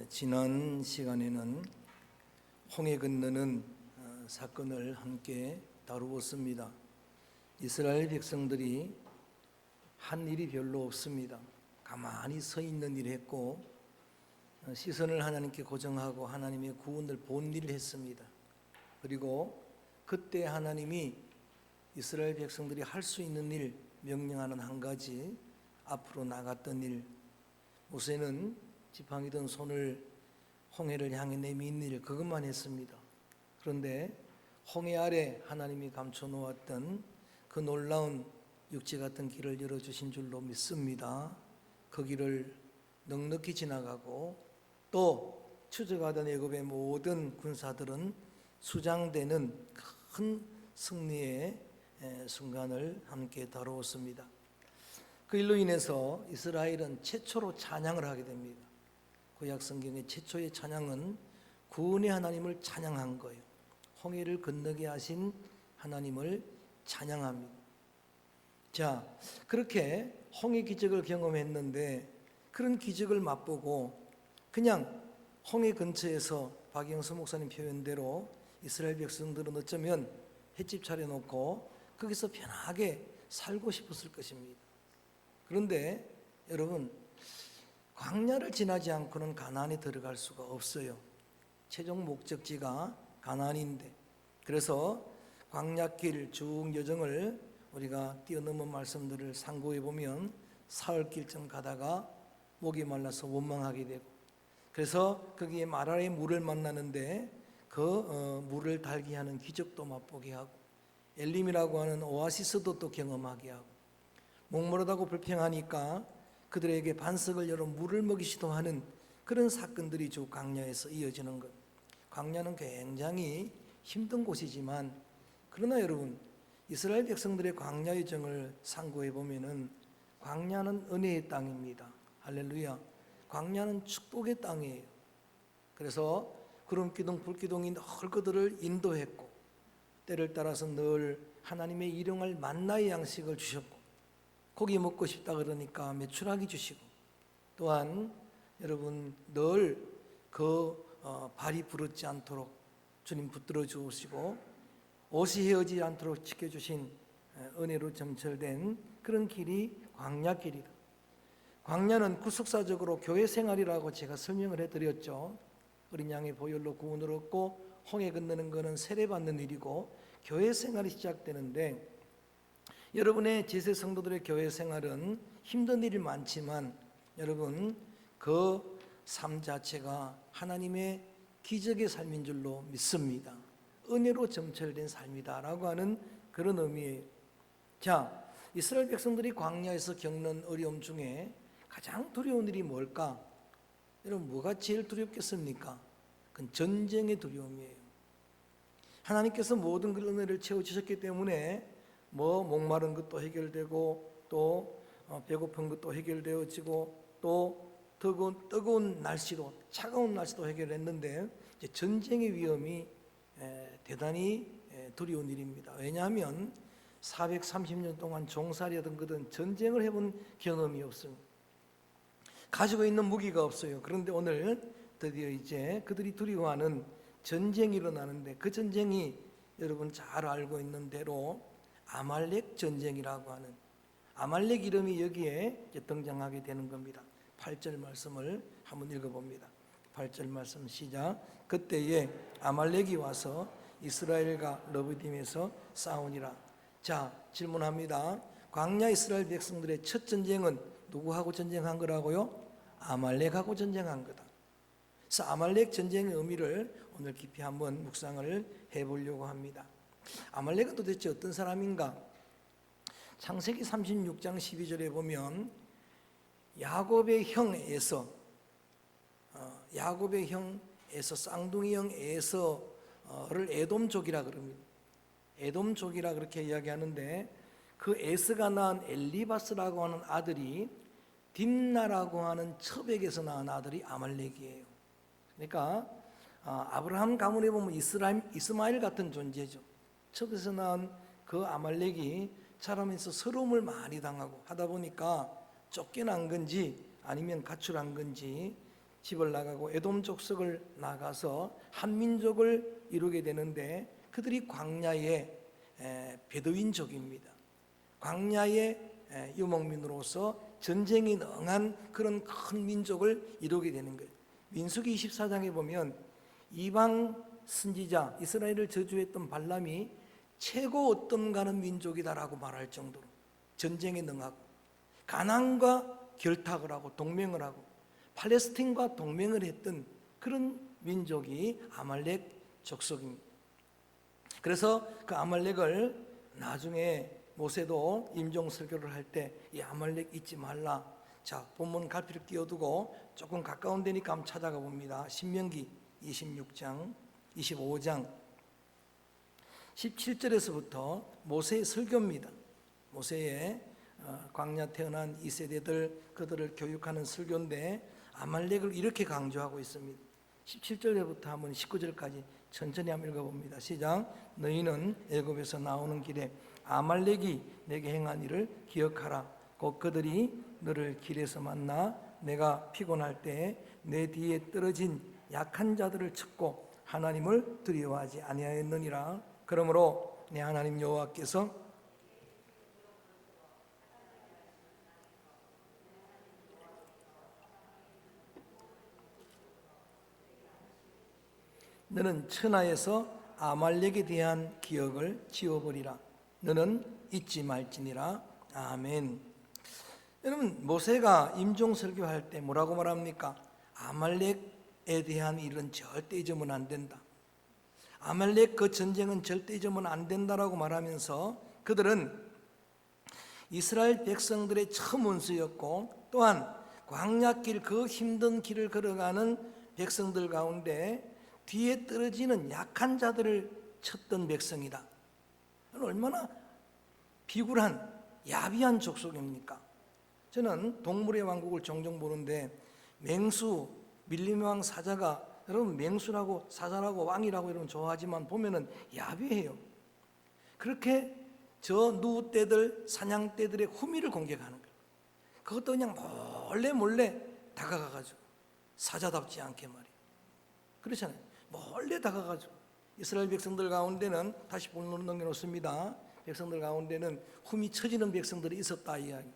지난 시간에는 홍해 건너는 사건을 함께 다루었습니다. 이스라엘 백성들이 한 일이 별로 없습니다. 가만히 서 있는 일을 했고 시선을 하나님께 고정하고 하나님의 구원을 본 일을 했습니다. 그리고 그때 하나님이 이스라엘 백성들이 할 수 있는 일 명령하는 한 가지, 앞으로 나갔던 일, 모세는 지팡이 든 손을 홍해를 향해 내민 일, 그것만 했습니다. 그런데 홍해 아래 하나님이 감춰 놓았던 그 놀라운 육지 같은 길을 열어주신 줄로 믿습니다. 그 길을 넉넉히 지나가고 또 추적하던 애굽의 모든 군사들은 수장되는 큰 승리의 순간을 함께 다루었습니다. 그 일로 인해서 이스라엘은 최초로 찬양을 하게 됩니다. 구약 성경의 최초의 찬양은 구원의 하나님을 찬양한 거예요. 홍해를 건너게 하신 하나님을 찬양합니다. 자, 그렇게 홍해 기적을 경험했는데 그런 기적을 맛보고 그냥 홍해 근처에서 박영수 목사님 표현대로 이스라엘 백성들은 어쩌면 횟집 차려놓고 거기서 편하게 살고 싶었을 것입니다. 그런데 여러분, 광야를 지나지 않고는 가나안에 들어갈 수가 없어요. 최종 목적지가 가나안인데, 그래서 광야길 쭉 여정을 우리가 뛰어넘은 말씀들을 상고해 보면 사흘길쯤 가다가 목이 말라서 원망하게 되고, 그래서 거기에 마라의 물을 만나는데 그 물을 달게 하는 기적도 맛보게 하고, 엘림이라고 하는 오아시스도 또 경험하게 하고, 목마르다고 불평하니까 그들에게 반석을 열어 물을 먹이시도 하는 그런 사건들이 쭉 광야에서 이어지는 것. 광야는 굉장히 힘든 곳이지만, 그러나 여러분, 이스라엘 백성들의 광야 여정을 상고해 보면은 광야는 은혜의 땅입니다. 할렐루야. 광야는 축복의 땅이에요. 그래서 구름기둥 불기둥이 늘 그들을 인도했고, 때를 따라서 늘 하나님의 일용할 만나의 양식을 주셨고, 고기 먹고 싶다 그러니까 메추라기 주시고, 또한 여러분 늘 발이 부르지 않도록 주님 붙들어 주시고, 옷이 헤어지지 않도록 지켜주신 은혜로 점철된 그런 길이 광야길이다. 광야는 구속사적으로 교회 생활이라고 제가 설명을 해드렸죠. 어린 양의 보혈로 구원을 얻고 홍해 건너는 것은 세례받는 일이고 교회 생활이 시작되는데, 여러분의 제세 성도들의 교회 생활은 힘든 일이 많지만 여러분 그 삶 자체가 하나님의 기적의 삶인 줄로 믿습니다. 은혜로 점철된 삶이다라고 하는 그런 의미예요. 자, 이스라엘 백성들이 광야에서 겪는 어려움 중에 가장 두려운 일이 뭘까? 여러분, 뭐가 제일 두렵겠습니까? 그건 전쟁의 두려움이에요. 하나님께서 모든 그 은혜를 채워주셨기 때문에 목마른 것도 해결되고, 또 배고픈 것도 해결되어지고, 또 뜨거운 날씨도, 차가운 날씨도 해결했는데, 이제 전쟁의 위험이 대단히 두려운 일입니다. 왜냐하면 430년 동안 종살이하던 그들은 전쟁을 해본 경험이 없습니다. 가지고 있는 무기가 없어요. 그런데 오늘 드디어 이제 그들이 두려워하는 전쟁이 일어나는데, 그 전쟁이 여러분 잘 알고 있는 대로 아말렉 전쟁이라고 하는, 아말렉 이름이 여기에 등장하게 되는 겁니다. 8절 말씀을 한번 읽어봅니다. 8절 말씀 시작. 그때에 아말렉이 와서 이스라엘과 러브딤에서 싸우니라. 자, 질문합니다. 광야 이스라엘 백성들의 첫 전쟁은 누구하고 전쟁한 거라고요? 아말렉하고 전쟁한 거다. 그래서 아말렉 전쟁의 의미를 오늘 깊이 한번 묵상을 해보려고 합니다. 아말렉은 도대체 어떤 사람인가? 창세기 36장 12절에 보면 야곱의 형 에서 쌍둥이 형 에서를 에돔족이라 그럽니다. 에돔족이라 그렇게 이야기하는데, 그 에스가 낳은 엘리바스라고 하는 아들이 딥나라고 하는 첩에게서 낳은 아들이 아말렉이에요. 그러니까 아브라함 가문에 보면 이스마엘 같은 존재죠. 첩에서 낳은 그 아말렉이 자라면서 서러움을 많이 당하고 하다 보니까 쫓겨난 건지 아니면 가출한 건지 집을 나가고 에돔 족속을 나가서 한 민족을 이루게 되는데 그들이 광야의 베두인족입니다. 광야의 유목민으로서 전쟁이 능한 그런 큰 민족을 이루게 되는 거예요. 민수기 24장에 보면 이방 선지자 이스라엘을 저주했던 발람이 최고 어떤 가는 민족이다라고 말할 정도로 전쟁에 능하고 가나안과 결탁을 하고 동맹을 하고 팔레스틴과 동맹을 했던 그런 민족이 아말렉 족속입니다. 그래서 그 아말렉을 나중에 모세도 임종 설교를 할 때 이 아말렉 잊지 말라. 자, 본문 갈피를 띄워두고 조금 가까운 데니까 한번 찾아가 봅니다. 신명기 26장, 25장 17절에서부터 모세의 설교입니다. 모세의 광야 태어난 2세대들 그들을 교육하는 설교인데 아말렉을 이렇게 강조하고 있습니다. 17절부터 한번 19절까지 천천히 한번 읽어봅니다. 시작. 너희는 애굽에서 나오는 길에 아말렉이 내게 행한 일을 기억하라. 곧 그들이 너를 길에서 만나 내가 피곤할 때 내 뒤에 떨어진 약한 자들을 쳤고 하나님을 두려워하지 아니하였느니라. 그러므로 내 하나님 여호와께서 너는 천하에서 아말렉에 대한 기억을 지워버리라. 너는 잊지 말지니라. 아멘. 여러분, 모세가 임종 설교할 때 뭐라고 말합니까? 아말렉에 대한 일은 절대 잊으면 안 된다. 아말렉 그 전쟁은 절대 잊으면 안 된다라고 말하면서 그들은 이스라엘 백성들의 첫 원수였고 또한 광야길 그 힘든 길을 걸어가는 백성들 가운데 뒤에 떨어지는 약한 자들을 쳤던 백성이다. 얼마나 비굴한 야비한 족속입니까? 저는 동물의 왕국을 종종 보는데 맹수, 밀림왕 사자가 여러분 맹수라고 사자라고 왕이라고 여러분 좋아하지만 보면은 야비해요. 그렇게 저 누떼들 사냥떼들의 후미를 공격하는 거예요. 그것도 그냥 몰래 다가가가지고 사자답지 않게 말이에요. 그렇잖아요. 몰래 다가가지고 이스라엘 백성들 가운데는 다시 본문을 넘겨놓습니다. 백성들 가운데는 흠이 처지는 백성들이 있었다 이야기.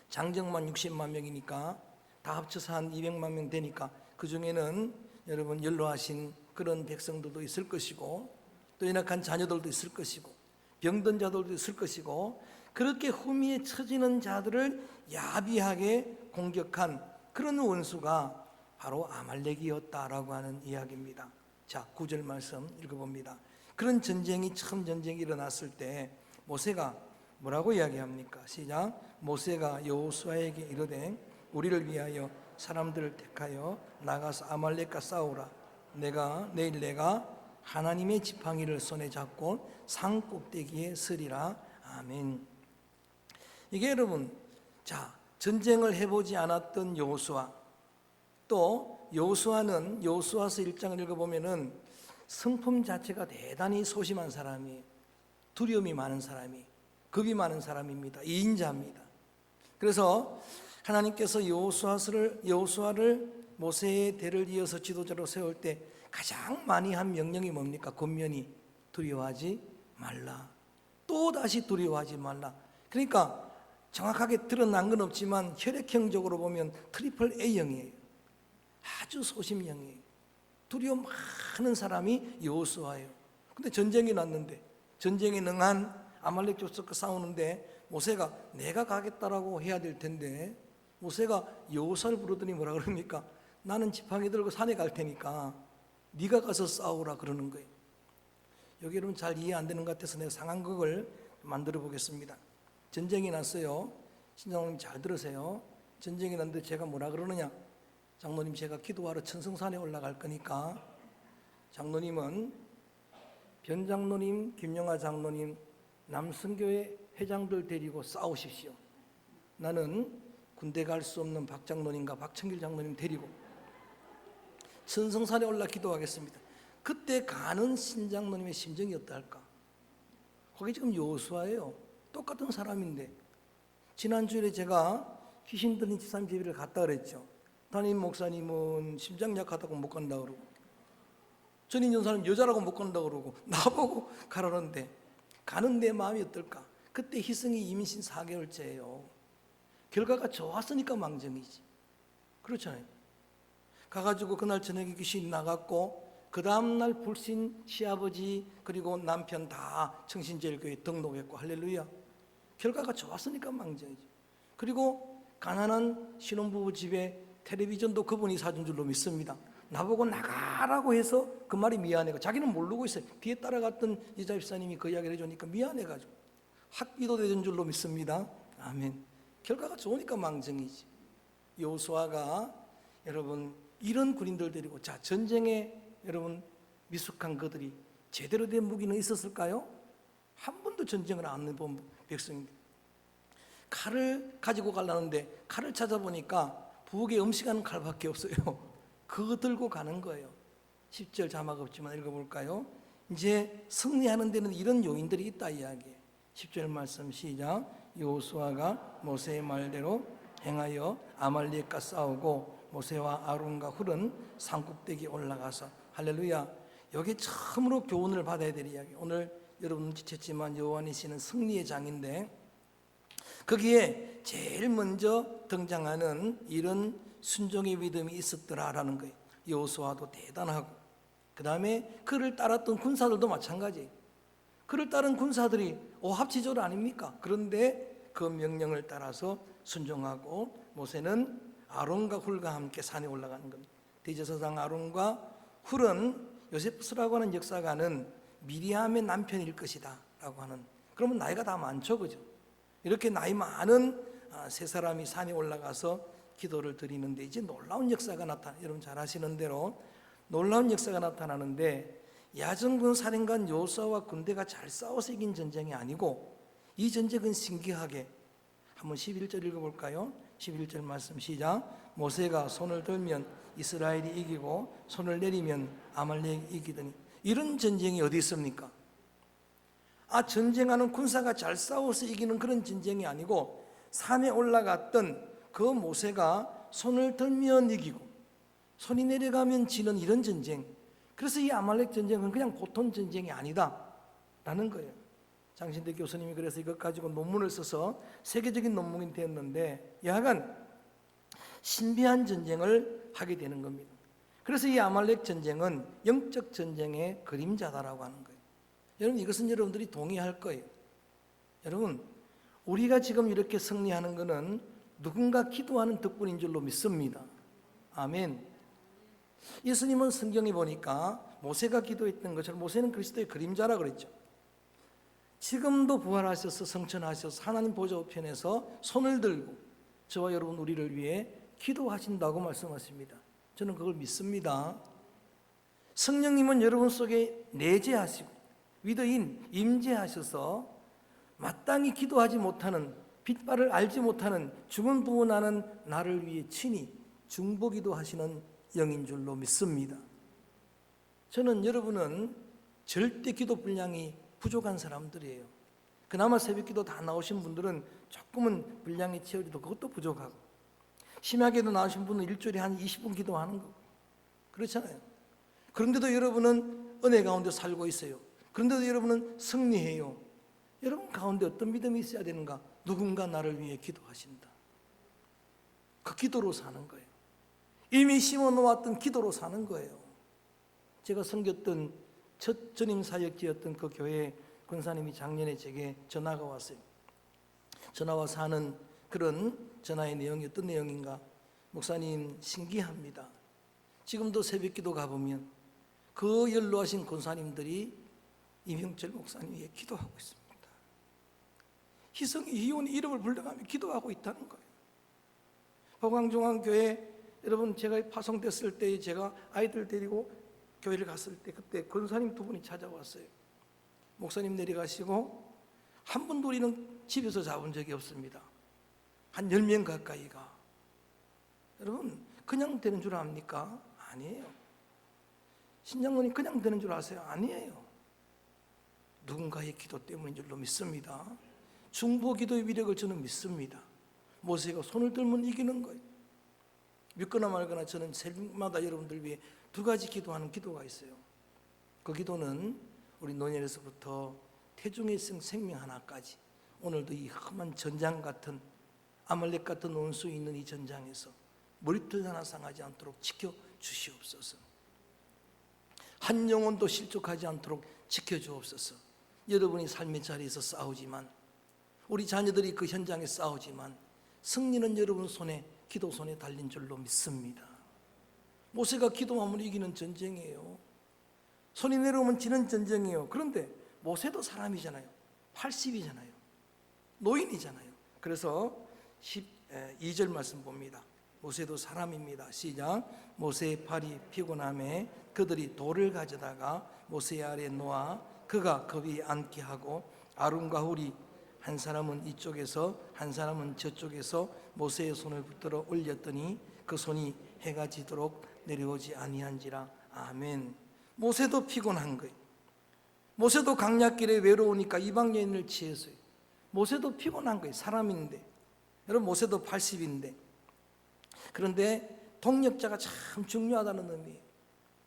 장정만 60만 명이니까 다 합쳐서 한 200만 명 되니까 그 중에는 여러분 연로하신 그런 백성들도 있을 것이고 또 연약한 자녀들도 있을 것이고 병든 자들도 있을 것이고 그렇게 흠에 처지는 자들을 야비하게 공격한 그런 원수가 바로 아말렉이었다라고 하는 이야기입니다. 자, 9절 말씀 읽어봅니다. 그런 전쟁이 처음 전쟁이 일어났을 때 모세가 뭐라고 이야기합니까? 시작. 모세가 여호수아에게 이르되 우리를 위하여 사람들을 택하여 나가서 아말렉과 싸우라. 내일 내가 하나님의 지팡이를 손에 잡고 산 꼭대기에 서리라. 아멘. 이게 여러분, 자, 전쟁을 해보지 않았던 여호수아, 또 여호수아는 여호수아서 1장을 읽어보면은 성품 자체가 대단히 소심한 사람이, 두려움이 많은 사람이, 겁이 많은 사람입니다. 이인자입니다. 그래서 하나님께서 여호수아를 모세의 대를 이어서 지도자로 세울 때 가장 많이 한 명령이 뭡니까? 권면이 두려워하지 말라. 또 다시 두려워하지 말라. 그러니까 정확하게 드러난 건 없지만 혈액형적으로 보면 트리플 A형이에요. 아주 소심형이에요. 두려움 많은 사람이 여호수아예요. 근데 전쟁이 났는데 전쟁에 능한 아말렉 족속과 싸우는데 모세가 내가 가겠다라고 해야 될 텐데 모세가 여호수아를 부르더니 뭐라 그럽니까? 나는 지팡이 들고 산에 갈 테니까 네가 가서 싸우라 그러는 거예요. 여기 여러분 잘 이해 안 되는 것 같아서 내가 상황극을 만들어 보겠습니다. 전쟁이 났어요. 신장로님 잘 들으세요. 전쟁이 났는데 제가 뭐라 그러느냐? 장로님 제가 기도하러 천성산에 올라갈 거니까 장로님은 변 장로님, 김영하 장로님, 남성교회 회장들 데리고 싸우십시오. 나는 군대 갈 수 없는 박 장로님과 박청길 장로님 데리고 천성산에 올라 기도하겠습니다. 그때 가는 신장로님의 심정이 어떨까? 거기 지금 여호수아예요. 똑같은 사람인데 지난주에 제가 귀신 들린 집사님 집을 갔다 그랬죠. 담임 목사님은 심장 약하다고 못 간다 그러고, 전인 전사님 여자라고 못 간다 그러고 나보고 가라는데 가는 내 마음이 어떨까? 그때 희성이 임신 4개월째예요. 결과가 좋았으니까 망정이지. 그렇잖아요. 가가지고 그날 저녁에 귀신 나갔고 그 다음날 불신 시아버지 그리고 남편 다 청신제일교회 등록했고 할렐루야. 결과가 좋았으니까 망정이지. 그리고 가난한 신혼부부 집에 텔레비전도 그분이 사준 줄로 믿습니다. 나보고 나가라고 해서 그 말이 미안해가, 자기는 모르고 있어요. 뒤에 따라갔던 여자 집사님이 그 이야기를 해주니까 미안해가지고 학비도 대준 줄로 믿습니다. 아멘. 결과가 좋으니까 망정이지. 여호수아가 여러분 이런 군인들 데리고, 자, 전쟁에 여러분 미숙한 그들이 제대로 된 무기는 있었을까요? 한 번도 전쟁을 안 해본 백성입니다. 칼을 가지고 가려는데 칼을 찾아보니까 부엌에 음식하는 칼밖에 없어요. 그거 들고 가는 거예요. 10절 자막 없지만 읽어볼까요? 이제 승리하는 데는 이런 요인들이 있다 이야기예요. 10절 말씀 시작. 여호수아가 모세의 말대로 행하여 아말렉과 싸우고 모세와 아론과 훌은 산꼭대기에 올라가서, 할렐루야. 여기 처음으로 교훈을 받아야 될 이야기. 오늘 여러분 눈치챘지만 여호와니시는 승리의 장인데 거기에 제일 먼저 등장하는 이런 순종의 믿음이 있었더라라는 거예요. 여호수아도 대단하고, 그 다음에 그를 따랐던 군사들도 마찬가지예요. 그를 따른 군사들이 오합지졸 아닙니까? 그런데 그 명령을 따라서 순종하고 모세는 아론과 훌과 함께 산에 올라가는 겁니다. 대제사장 아론과 훌은 요세프스라고 하는 역사가는 미리암의 남편일 것이다 라고 하는, 그러면 나이가 다 많죠, 그죠? 이렇게 나이 많은 세 사람이 산에 올라가서 기도를 드리는데 이제 놀라운 역사가 여러분 잘 아시는 대로 놀라운 역사가 나타나는데, 야전군 사령관 여호수아와 군대가 잘 싸워서 이긴 전쟁이 아니고 이 전쟁은 신기하게, 한번 11절 읽어볼까요? 11절 말씀 시작. 모세가 손을 들면 이스라엘이 이기고 손을 내리면 아말렉이 이기더니. 이런 전쟁이 어디 있습니까? 전쟁하는 군사가 잘 싸워서 이기는 그런 전쟁이 아니고 산에 올라갔던 그 모세가 손을 들면 이기고 손이 내려가면 지는 이런 전쟁. 그래서 이 아말렉 전쟁은 그냥 보통 전쟁이 아니다 라는 거예요. 장신대 교수님이 그래서 이것 가지고 논문을 써서 세계적인 논문이 되었는데, 여하간 신비한 전쟁을 하게 되는 겁니다. 그래서 이 아말렉 전쟁은 영적 전쟁의 그림자다라고 하는 거예요. 여러분, 이것은 여러분들이 동의할 거예요. 여러분, 우리가 지금 이렇게 승리하는 것은 누군가 기도하는 덕분인 줄로 믿습니다. 아멘. 예수님은 성경에 보니까 모세가 기도했던 것처럼 모세는 그리스도의 그림자라 그랬죠. 지금도 부활하셔서 성천하셔서 하나님 보좌 우편에서 손을 들고 저와 여러분 우리를 위해 기도하신다고 말씀하십니다. 저는 그걸 믿습니다. 성령님은 여러분 속에 내재하시고 위대인 임재하셔서 마땅히 기도하지 못하는, 빛발을 알지 못하는 죽은 부원하는 나를 위해 친히 중보기도 하시는 영인 줄로 믿습니다. 저는 여러분은 절대 기도 분량이 부족한 사람들이에요. 그나마 새벽기도 다 나오신 분들은 조금은 분량이 채워져도 그것도 부족하고, 심야기도 나오신 분은 일주일에 한 20분 기도하는 거 그렇잖아요. 그런데도 여러분은 은혜 가운데 살고 있어요. 그런데도 여러분은 승리해요. 여러분 가운데 어떤 믿음이 있어야 되는가? 누군가 나를 위해 기도하신다. 그 기도로 사는 거예요. 이미 심어놓았던 기도로 사는 거예요. 제가 섬겼던 첫 전임 사역지였던 그 교회 권사님이 작년에 제게 전화가 왔어요. 전화 와서 하는 그런 전화의 내용이 어떤 내용인가? 목사님, 신기합니다. 지금도 새벽기도 가보면 그 연로하신 권사님들이 임형철 목사님 위해 기도하고 있습니다. 희성이 희원의 이름을 불러가며 기도하고 있다는 거예요. 보광중앙교회, 여러분 제가 파송됐을 때 제가 아이들 데리고 교회를 갔을 때 그때 권사님 두 분이 찾아왔어요. 목사님 내려가시고 한 번도 우리는 집에서 잡은 적이 없습니다. 한 10명 가까이가. 여러분 그냥 되는 줄 압니까? 아니에요. 신장로님 그냥 되는 줄 아세요? 아니에요. 누군가의 기도 때문인 줄로 믿습니다. 중보 기도의 위력을 저는 믿습니다. 모세가 손을 들면 이기는 거예요. 믿거나 말거나 저는 새벽마다 여러분들 위해 두 가지 기도하는 기도가 있어요. 그 기도는 우리 노년에서부터 태중의 생명 하나까지 오늘도 이 험한 전장 같은 아말렉 같은 원수 있는 이 전장에서 머리털 하나 상하지 않도록 지켜주시옵소서. 한 영혼도 실족하지 않도록 지켜주옵소서. 여러분이 삶의 자리에서 싸우지만, 우리 자녀들이 그 현장에 싸우지만 승리는 여러분 손에, 기도 손에 달린 줄로 믿습니다. 모세가 기도하면 이기는 전쟁이에요. 손이 내려오면 지는 전쟁이에요. 그런데 모세도 사람이잖아요. 80이잖아요. 노인이잖아요. 그래서 12절 말씀 봅니다. 모세도 사람입니다. 시작. 모세의 팔이 피곤함에 그들이 돌을 가져다가 모세 아래에 놓아 그가 그 위에 앉게 하고 아론과 훌이 한 사람은 이쪽에서 한 사람은 저쪽에서 모세의 손을 붙들어 올렸더니 그 손이 해가 지도록 내려오지 아니한지라. 아멘. 모세도 피곤한 거예요. 모세도 강약길에 외로우니까 이방 여인을 취했어요. 모세도 피곤한 거예요. 사람인데. 여러분, 모세도 80인데. 그런데 동력자가 참 중요하다는 의미예요.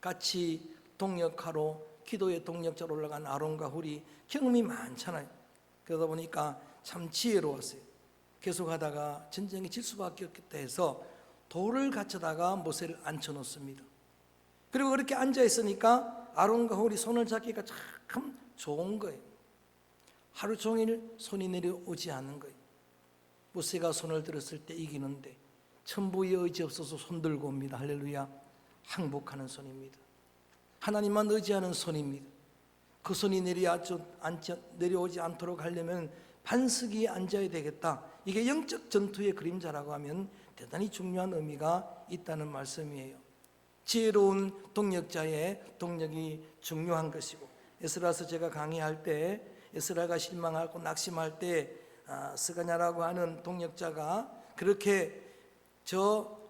같이 동력하러 기도의 동력자로 올라간 아론과 훌이 경험이 많잖아요. 그러다 보니까 참 지혜로웠어요. 계속하다가 전쟁이 질 수밖에 없겠다 해서 돌을 갖춰다가 모세를 앉혀놓습니다. 그리고 그렇게 앉아있으니까 아론과 훌이 손을 잡기가 참 좋은 거예요. 하루 종일 손이 내려오지 않는 거예요. 모세가 손을 들었을 때 이기는데 천부의 의지 없어서 손 들고 옵니다. 할렐루야. 항복하는 손입니다. 하나님만 의지하는 손입니다. 그 손이 내려오지 않도록 하려면 반석위에 앉아야 되겠다. 이게 영적 전투의 그림자라고 하면 대단히 중요한 의미가 있다는 말씀이에요. 지혜로운 동력자의 동력이 중요한 것이고, 에스라서 제가 강의할 때 에스라가 실망하고 낙심할 때 스가냐라고 하는 동력자가 그렇게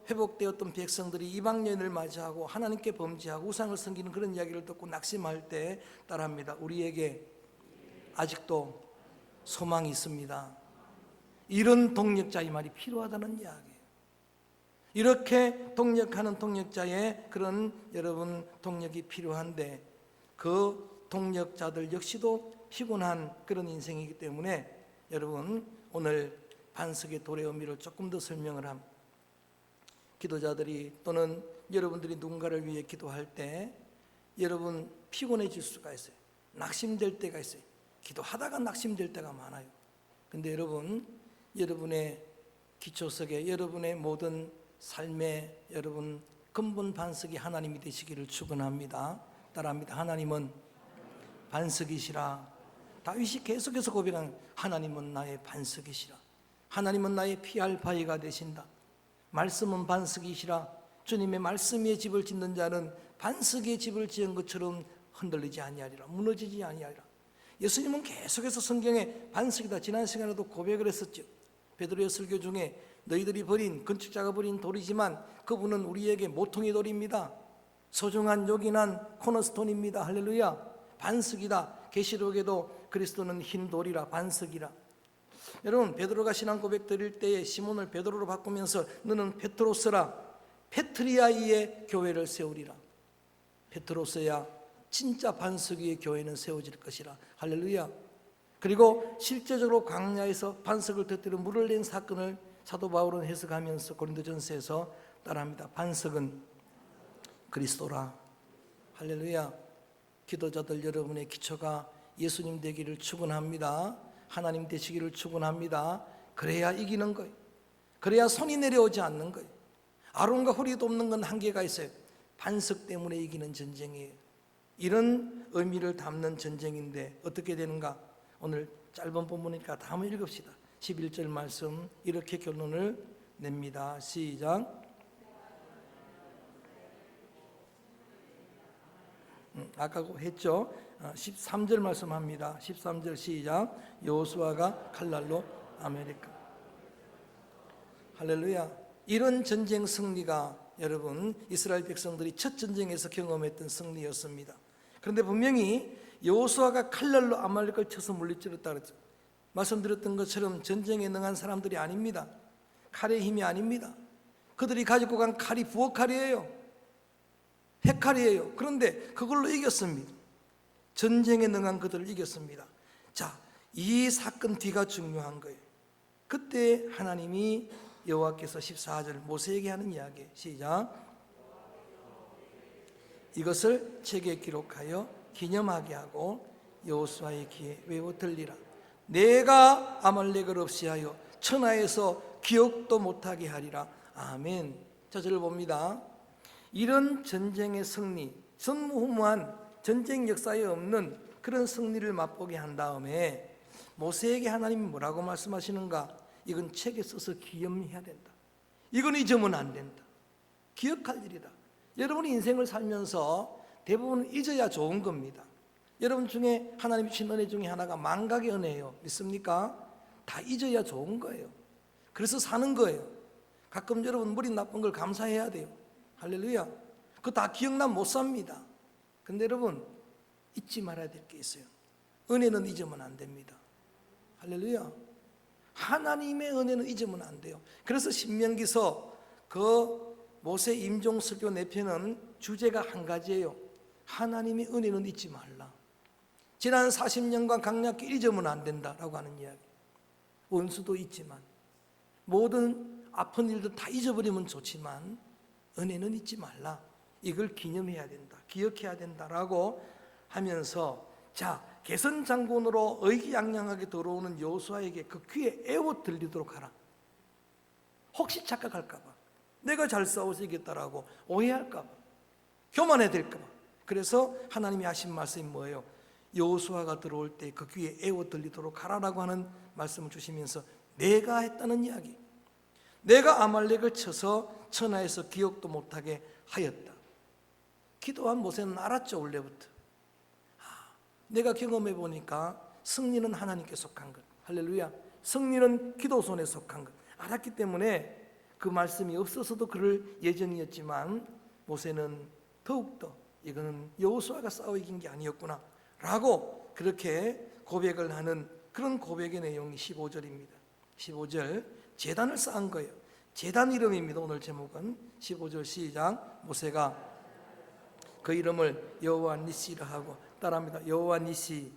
회복되었던 백성들이 이방 여인을 맞이하고 하나님께 범죄하고 우상을 섬기는 그런 이야기를 듣고 낙심할 때 따라합니다. 우리에게 아직도 소망이 있습니다. 이런 동력자의 말이 필요하다는 이야기예요. 이렇게 동력하는 동력자의 그런 여러분 동력이 필요한데, 그 동력자들 역시도 피곤한 그런 인생이기 때문에 여러분, 오늘 반석의 돌의 의미를 조금 더 설명을 합니다. 기도자들이 또는 여러분들이 누군가를 위해 기도할 때 여러분 피곤해질 수가 있어요. 낙심될 때가 있어요. 기도하다가 낙심될 때가 많아요. 근데 여러분, 여러분의 기초석에 여러분의 모든 삶의 여러분 근본 반석이 하나님이 되시기를 축원합니다. 따라합니다. 하나님은 반석이시라. 다윗이 계속해서 고백한 하나님은 나의 반석이시라. 하나님은 나의 피할 바위가 되신다. 말씀은 반석이시라. 주님의 말씀 위에 집을 짓는 자는 반석 위에 집을 지은 것처럼 흔들리지 아니하리라. 무너지지 아니하리라. 예수님은 계속해서 성경에 반석이다. 지난 시간에도 고백을 했었죠. 베드로의 설교 중에 너희들이 버린, 건축자가 버린 돌이지만 그분은 우리에게 모퉁이 돌입니다. 소중한 요긴한 코너스톤입니다. 할렐루야. 반석이다. 계시록에도 그리스도는 흰 돌이라, 반석이라. 여러분, 베드로가 신앙 고백 드릴 때에 시몬을 베드로로 바꾸면서 너는 페트로스라, 페트리아이의 교회를 세우리라. 페트로스야 진짜 반석 위에 교회는 세워질 것이라. 할렐루야. 그리고 실제적으로 광야에서 반석을 터뜨려 물을 낸 사건을 사도 바울은 해석하면서 고린도전서에서 따라합니다. 반석은 그리스도라. 할렐루야. 기도자들 여러분의 기초가 예수님 되기를 축원합니다. 하나님 되시기를 축원합니다. 그래야 이기는 거예요. 그래야 손이 내려오지 않는 거예요. 아론과 훌이 돕는 건 한계가 있어요. 반석 때문에 이기는 전쟁이에요. 이런 의미를 담는 전쟁인데 어떻게 되는가? 오늘 짧은 본문이니까 다 한번 읽읍시다. 11절 말씀 이렇게 결론을 냅니다. 시작. 아까 했죠. 13절 말씀합니다. 13절 시작. 여호수아가 칼날로 아메리카. 할렐루야. 이런 전쟁 승리가 여러분 이스라엘 백성들이 첫 전쟁에서 경험했던 승리였습니다. 그런데 분명히 여호수아가 칼날로 아말렉을 쳐서 물리쳤다 그랬죠. 말씀드렸던 것처럼 전쟁에 능한 사람들이 아닙니다. 칼의 힘이 아닙니다. 그들이 가지고 간 칼이 부엌칼이에요. 핵칼이에요. 그런데 그걸로 이겼습니다. 전쟁에 능한 그들을 이겼습니다. 자, 이 사건 뒤가 중요한 거예요. 그때 하나님이 여호와께서 14절 모세에게 하는 이야기, 시작. 이것을 책에 기록하여 기념하게 하고 여호수아의 귀에 외워 들리라. 내가 아말렉을 없이하여 천하에서 기억도 못하게 하리라. 아멘. 자, 저를 봅니다. 이런 전쟁의 승리, 전무후무한 전쟁 역사에 없는 그런 승리를 맛보게 한 다음에 모세에게 하나님이 뭐라고 말씀하시는가? 이건 책에 써서 기념해야 된다. 이건 잊으면 안 된다. 기억할 일이다. 여러분이 인생을 살면서 대부분 잊어야 좋은 겁니다. 여러분 중에 하나님이 주신 은혜 중에 하나가 망각의 은혜예요. 믿습니까? 다 잊어야 좋은 거예요. 그래서 사는 거예요. 가끔 여러분 머리 나쁜 걸 감사해야 돼요. 할렐루야. 그거 다 기억나면 못 삽니다. 근데 여러분 잊지 말아야 될 게 있어요. 은혜는 잊으면 안 됩니다. 할렐루야. 하나님의 은혜는 잊으면 안 돼요. 그래서 신명기서 그 모세 임종 설교 4편은 주제가 한 가지예요. 하나님의 은혜는 잊지 말라. 지난 40년간 강약히 잊으면 안 된다라고 하는 이야기. 원수도 있지만 모든 아픈 일도 다 잊어버리면 좋지만 은혜는 잊지 말라. 이걸 기념해야 된다. 기억해야 된다라고 하면서, 자, 개선 장군으로 의기양양하게 들어오는 여호수아에게 그 귀에 애워 들리도록 하라. 혹시 착각할까 봐, 내가 잘 싸워서 이겼다라고 오해할까 봐, 교만해 될까 봐. 그래서 하나님이 하신 말씀이 뭐예요? 여호수아가 들어올 때 그 귀에 애워 들리도록 하라라고 하는 말씀을 주시면서 내가 했다는 이야기, 내가 아말렉을 쳐서 천하에서 기억도 못하게 하였다. 기도한 모세는 알았죠. 원래부터 내가 경험해 보니까 승리는 하나님께 속한 것, 할렐루야, 승리는 기도 손에 속한 것 알았기 때문에 그 말씀이 없어서도 그럴 예정이었지만 모세는 더욱더 이거는 여호수아가 싸워 이긴 게 아니었구나 라고 그렇게 고백을 하는 그런 고백의 내용이 15절입니다. 15절, 제단을 쌓은 거예요. 제단 이름입니다. 오늘 제목은 15절 시작. 모세가 그 이름을 여호와 니시라 하고, 따라합니다. 여호와 니시.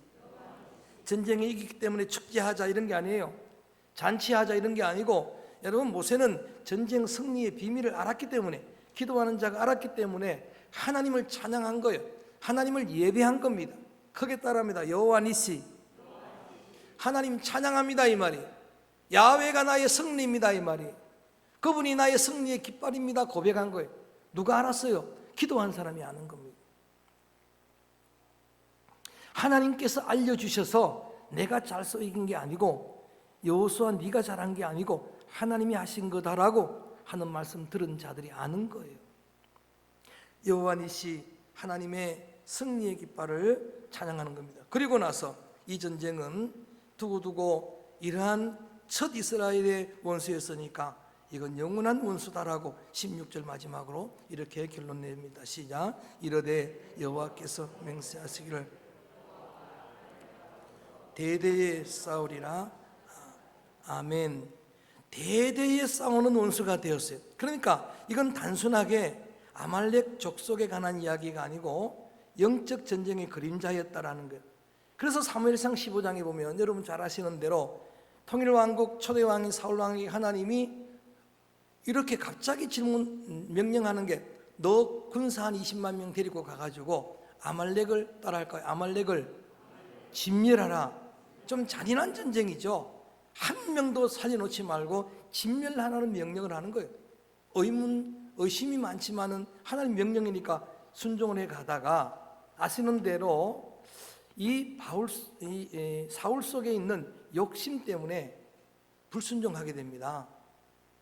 전쟁에 이기기 때문에 축제하자 이런 게 아니에요. 잔치하자 이런 게 아니고, 여러분 모세는 전쟁 승리의 비밀을 알았기 때문에, 기도하는 자가 알았기 때문에 하나님을 찬양한 거예요. 하나님을 예배한 겁니다. 크게 따라합니다. 여호와 니시. 하나님 찬양합니다 이 말이. 야훼가 나의 승리입니다 이 말이. 그분이 나의 승리의 깃발입니다 고백한 거예요. 누가 알았어요? 기도한 사람이 아는 겁니다. 하나님께서 알려주셔서 내가 잘 써 이긴 게 아니고, 여호수아 네가 잘한 게 아니고 하나님이 하신 거다라고 하는 말씀 들은 자들이 아는 거예요. 여호와 니시, 하나님의 승리의 깃발을 찬양하는 겁니다. 그리고 나서 이 전쟁은 두고두고 이러한 첫 이스라엘의 원수였으니까 이건 영원한 원수다라고 16절 마지막으로 이렇게 결론 냅니다. 시작. 이르되 여호와께서 맹세하시기를 대대에 싸우리라. 아멘. 대대에 싸우는 원수가 되었어요. 그러니까 이건 단순하게 아말렉 족속에 관한 이야기가 아니고 영적 전쟁의 그림자였다라는 거예요. 그래서 사무엘상 15장에 보면 여러분 잘 아시는 대로 통일왕국 초대왕인 사울왕에게 하나님이 이렇게 갑자기 명령하는 게, 너 군사 한 20만 명 데리고 가가지고 아말렉을 따라할까요? 아말렉을 진멸하라. 좀 잔인한 전쟁이죠. 한 명도 살려놓지 말고 진멸하라는 명령을 하는 거예요. 의심이 많지만은 하나님 명령이니까 순종을 해 가다가 아시는 대로 이 사울 속에 있는 욕심 때문에 불순종하게 됩니다.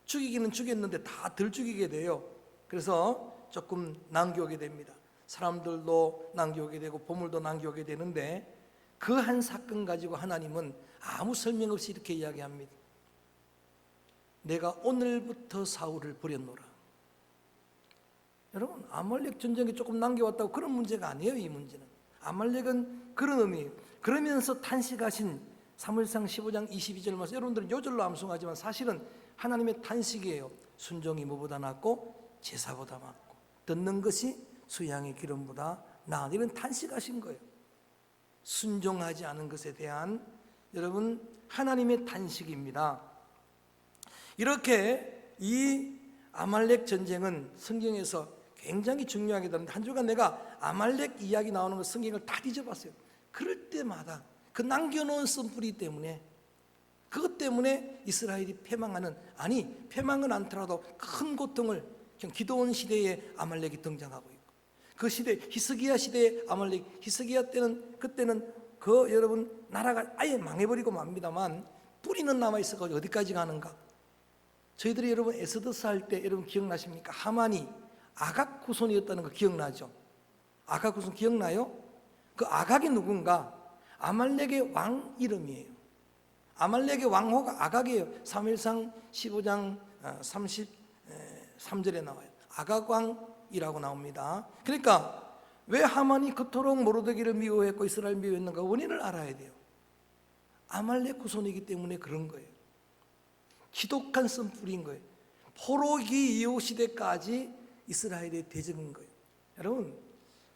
죽이기는 죽였는데 다 덜 죽이게 돼요. 그래서 조금 남겨오게 됩니다. 사람들도 남겨오게 되고 보물도 남겨오게 되는데, 그 한 사건 가지고 하나님은 아무 설명 없이 이렇게 이야기합니다. 내가 오늘부터 사울을 버렸노라. 여러분, 아말렉 전쟁에 조금 남겨왔다고 그런 문제가 아니에요. 이 문제는 아말렉은 그런 의미예요. 그러면서 탄식하신 사무엘상 15장 22절 말씀, 여러분들은 요절로 암송하지만 사실은 하나님의 탄식이에요. 순종이 뭐보다 낫고 제사보다 낫고 듣는 것이 수양의 기름보다 나은, 이런 탄식하신 거예요. 순종하지 않은 것에 대한 여러분 하나님의 탄식입니다. 이렇게 이 아말렉 전쟁은 성경에서 굉장히 중요하게 다른데, 한 주간 내가 아말렉 이야기 나오는 거 성경을 다 뒤져봤어요. 그럴 때마다 그 남겨놓은 쓴뿌리 때문에, 그것 때문에 이스라엘이 패망하는, 아니 패망은 않더라도 큰 고통을, 기드온 시대에 아말렉이 등장하고 있고, 그 시대 히스기야 시대에 아말렉, 히스기야 때는 그때는 그 여러분 나라가 아예 망해버리고 맙니다만 뿌리는 남아있어서 어디까지 가는가. 저희들이 여러분 에스더스 할 때 여러분 기억나십니까? 하만이 아각 후손이었다는 거 기억나죠? 아각 후손 기억나요? 그 아각이 누군가? 아말렉의 왕 이름이에요. 아말렉의 왕호가 아각이에요. 사무엘상 15장 33절에 나와요. 아각 왕이라고 나옵니다. 그러니까 왜 하만이 그토록 모르드기를 미워했고 이스라엘 미워했는가? 원인을 알아야 돼요. 아말렉 후손이기 때문에 그런 거예요. 지독한 쓴뿌리인 거예요. 포로기 이후 시대까지 이스라엘의 대적인 거예요. 여러분,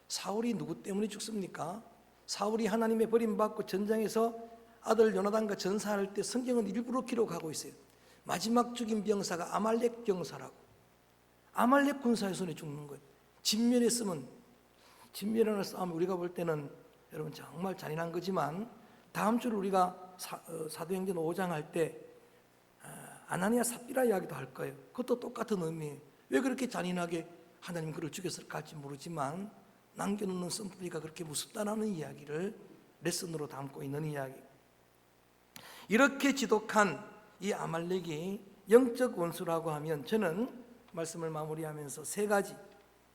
사울이 누구 때문에 죽습니까? 사울이 하나님의 버림받고 전장에서 아들 요나단과 전사할 때 성경은 일부러 기록하고 있어요. 마지막 죽인 병사가 아말렉 병사라고. 아말렉 군사의 손에 죽는 거예요. 진멸했으면, 진멸하는 싸움 우리가 볼 때는 여러분 정말 잔인한 거지만, 다음 주를 우리가 사도행전 5장 할 때 아나니아 삽비라 이야기도 할 거예요. 그것도 똑같은 의미예요. 왜 그렇게 잔인하게 하나님 그를 죽였을까 할지 모르지만 남겨놓는 쓴뿌리가 그렇게 무섭다는 이야기를 레슨으로 담고 있는 이야기. 이렇게 지독한 이 아말렉이 영적 원수라고 하면, 저는 말씀을 마무리하면서 세 가지,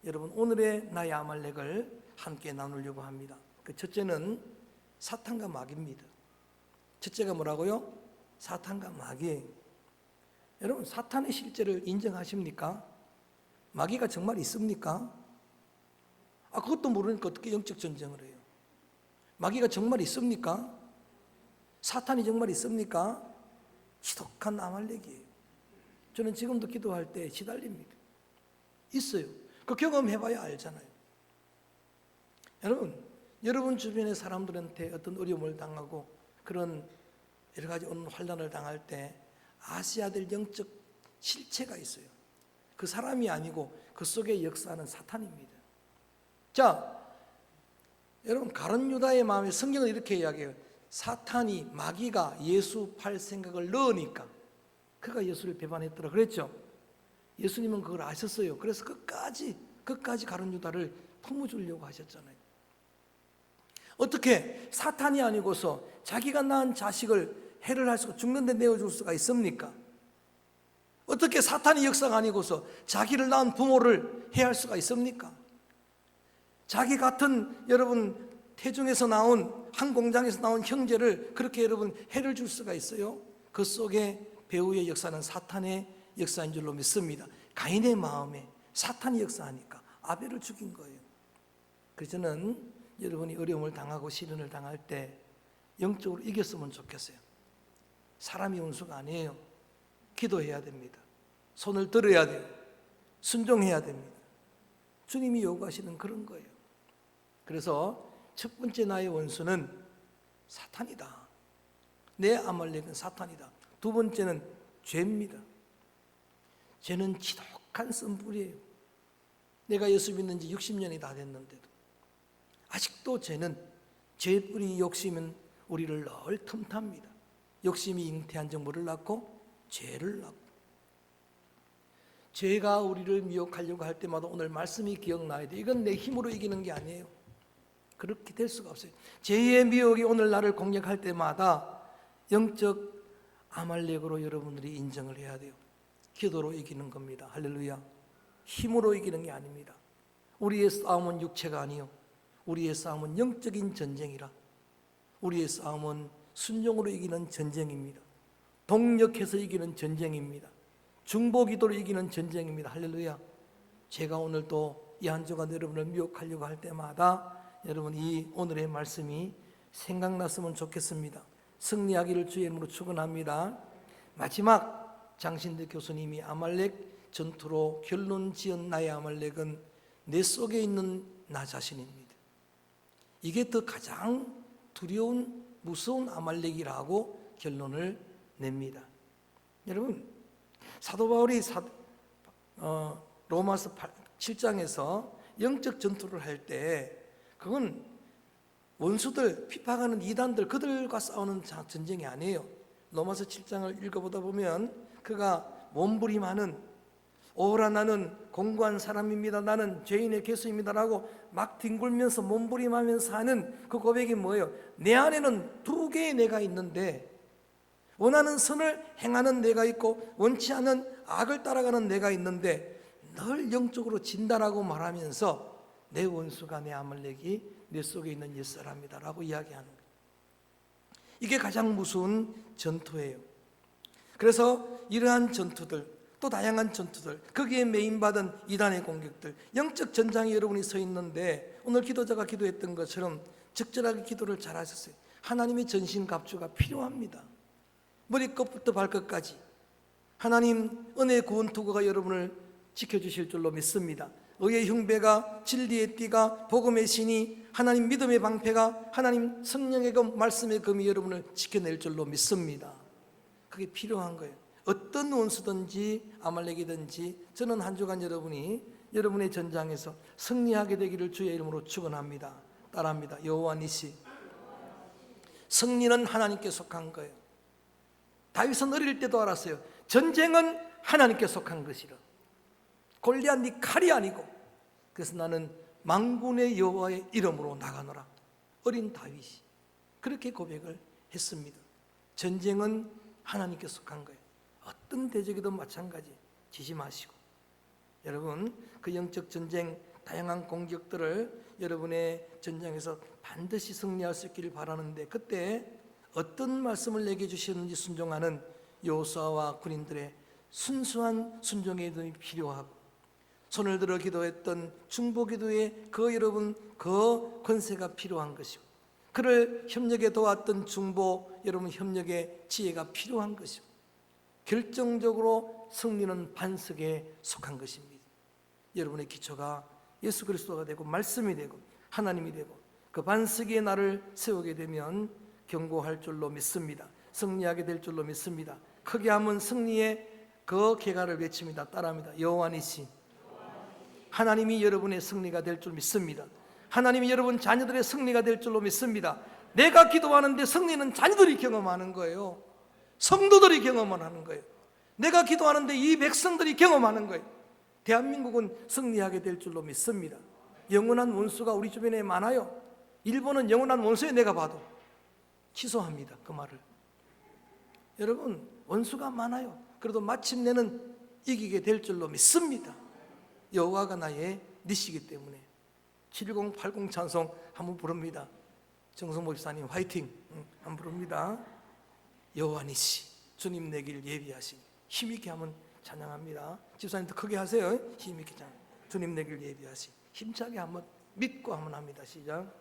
여러분 오늘의 나의 아말렉을 함께 나누려고 합니다. 그 첫째는 사탄과 마귀입니다. 첫째가 뭐라고요? 사탄과 마귀예요. 여러분, 사탄의 실제를 인정하십니까? 마귀가 정말 있습니까? 그것도 모르니까 어떻게 영적 전쟁을 해요? 마귀가 정말 있습니까? 사탄이 정말 있습니까? 지독한 아말렉이에요. 저는 지금도 기도할 때 시달립니다. 있어요. 그 경험해봐야 알잖아요. 여러분 주변의 사람들한테 어떤 어려움을 당하고 그런 여러 가지 환난을 당할 때 아셔야 될 영적 실체가 있어요. 그 사람이 아니고 그 속에 역사하는 사탄입니다. 자, 여러분 가룟 유다의 마음에 성경은 이렇게 이야기해요. 사탄이, 마귀가 예수 팔 생각을 넣으니까 그가 예수를 배반했더라 그랬죠. 예수님은 그걸 아셨어요. 그래서 끝까지 가룟 유다를 품어주려고 하셨잖아요. 어떻게 사탄이 아니고서 자기가 낳은 자식을 해를 할 수가, 죽는데 내어줄 수가 있습니까? 어떻게 사탄이 역사가 아니고서 자기를 낳은 부모를 해할 수가 있습니까? 자기 같은 여러분 태중에서 나온, 한 공장에서 나온 형제를 그렇게 여러분 해를 줄 수가 있어요? 그 속에 배후의 역사는 사탄의 역사인 줄로 믿습니다. 가인의 마음에 사탄이 역사하니까 아벨을 죽인 거예요. 그래서 저는 여러분이 어려움을 당하고 시련을 당할 때 영적으로 이겼으면 좋겠어요. 사람이 원수가 아니에요. 기도해야 됩니다. 손을 들어야 돼요. 순종해야 됩니다. 주님이 요구하시는 그런 거예요. 그래서 첫 번째 나의 원수는 사탄이다. 내 아말렉은 사탄이다. 두 번째는 죄입니다. 죄는 지독한 쓴뿌리예요. 내가 예수 믿는 지 60년이 다 됐는데도 아직도 죄는, 죄의 뿌리 욕심은 우리를 늘 틈탑니다. 욕심이 잉태한 정보를 낳고 죄를 낳고, 죄가 우리를 미혹하려고 할 때마다 오늘 말씀이 기억나야 돼. 이건 내 힘으로 이기는 게 아니에요. 그렇게 될 수가 없어요. 죄의 미혹이 오늘 나를 공격할 때마다 영적 아말렉으로 여러분들이 인정을 해야 돼요. 기도로 이기는 겁니다. 할렐루야. 힘으로 이기는 게 아닙니다. 우리의 싸움은 육체가 아니요, 우리의 싸움은 영적인 전쟁이라. 우리의 싸움은 순종으로 이기는 전쟁입니다. 동력해서 이기는 전쟁입니다. 중보기도로 이기는 전쟁입니다. 할렐루야. 제가 오늘 또 이 한 주간 여러분을 미혹하려고 할 때마다 여러분 이 오늘의 말씀이 생각났으면 좋겠습니다. 승리하기를 주의 이름으로 축원합니다. 마지막 장신대 교수님이 아말렉 전투로 결론 지은 나의 아말렉은 내 속에 있는 나 자신입니다. 이게 더 가장 두려운 무서운 아말렉이라고 결론을 냅니다. 여러분, 사도 바울이 로마서 7장에서 영적 전투를 할 때 그건 원수들, 핍박하는 이단들, 그들과 싸우는 전쟁이 아니에요. 로마서 7장을 읽어보다 보면 그가 몸부림하는, 오라 나는 공고한 사람입니다, 나는 죄인의 개수입니다라고 막 뒹굴면서 몸부림하면서 하는 그 고백이 뭐예요? 내 안에는 두 개의 내가 있는데, 원하는 선을 행하는 내가 있고 원치 않은 악을 따라가는 내가 있는데 늘 영적으로 진다라고 말하면서 내 원수가 내 아말렉이 내 속에 있는 옛사람이다라고 이야기하는 거예요. 이게 가장 무서운 전투예요. 그래서 이러한 전투들, 또 다양한 전투들, 거기에 메인받은 이단의 공격들, 영적 전장에 여러분이 서 있는데 오늘 기도자가 기도했던 것처럼 적절하게 기도를 잘하셨어요. 하나님의 전신갑주가 필요합니다. 머리끝부터 발끝까지 하나님 은혜의 구원투구가 여러분을 지켜주실 줄로 믿습니다. 의의 흉배가, 진리의 띠가, 복음의 신이, 하나님 믿음의 방패가, 하나님 성령의 금, 말씀의 금이 여러분을 지켜낼 줄로 믿습니다. 그게 필요한 거예요. 어떤 원수든지 아말렉이든지 저는 한 주간 여러분이 여러분의 전장에서 승리하게 되기를 주의 이름으로 축원합니다. 따라합니다. 여호와 니시. 승리는 하나님께 속한 거예요. 다윗은 어릴 때도 알았어요. 전쟁은 하나님께 속한 것이라. 골리앗 네 칼이 아니고, 그래서 나는 만군의 여호와의 이름으로 나가노라. 어린 다윗이 그렇게 고백을 했습니다. 전쟁은 하나님께 속한 거예요. 어떤 대적이든 마찬가지 지지 마시고, 여러분 그 영적 전쟁, 다양한 공격들을 여러분의 전장에서 반드시 승리할 수 있기를 바라는데, 그때 어떤 말씀을 내게 주시는지 순종하는 여호수아와 군인들의 순수한 순종의 믿음이 필요하고, 손을 들어 기도했던 중보기도에 그 여러분 그 권세가 필요한 것이고, 그를 협력에 도왔던 중보 여러분 협력의 지혜가 필요한 것이고, 결정적으로 승리는 반석에 속한 것입니다. 여러분의 기초가 예수 그리스도가 되고 말씀이 되고 하나님이 되고 그 반석 위에 나를 세우게 되면 견고할 줄로 믿습니다. 승리하게 될 줄로 믿습니다. 크게 하면 승리의 그 계가를 외칩니다. 따라합니다. 여호와 니시. 하나님이 여러분의 승리가 될 줄 믿습니다. 하나님이 여러분 자녀들의 승리가 될 줄로 믿습니다. 내가 기도하는데 승리는 자녀들이 경험하는 거예요. 성도들이 경험을 하는 거예요. 내가 기도하는데 이 백성들이 경험하는 거예요. 대한민국은 승리하게 될 줄로 믿습니다. 영원한 원수가 우리 주변에 많아요. 일본은 영원한 원수에 내가 봐도 취소합니다. 그 말을. 여러분 원수가 많아요. 그래도 마침내는 이기게 될 줄로 믿습니다. 여호와가 나의 니시기 때문에. 7080 찬송 한번 부릅니다. 정성모 집사님 화이팅 한번 부릅니다. 여호와 니시, 주님 내길 예비하시니. 힘있게 한번 찬양합니다. 집사님도 크게 하세요. 힘있게 찬양. 주님 내길 예비하시니. 힘차게 한번 믿고 한번 합니다. 시작.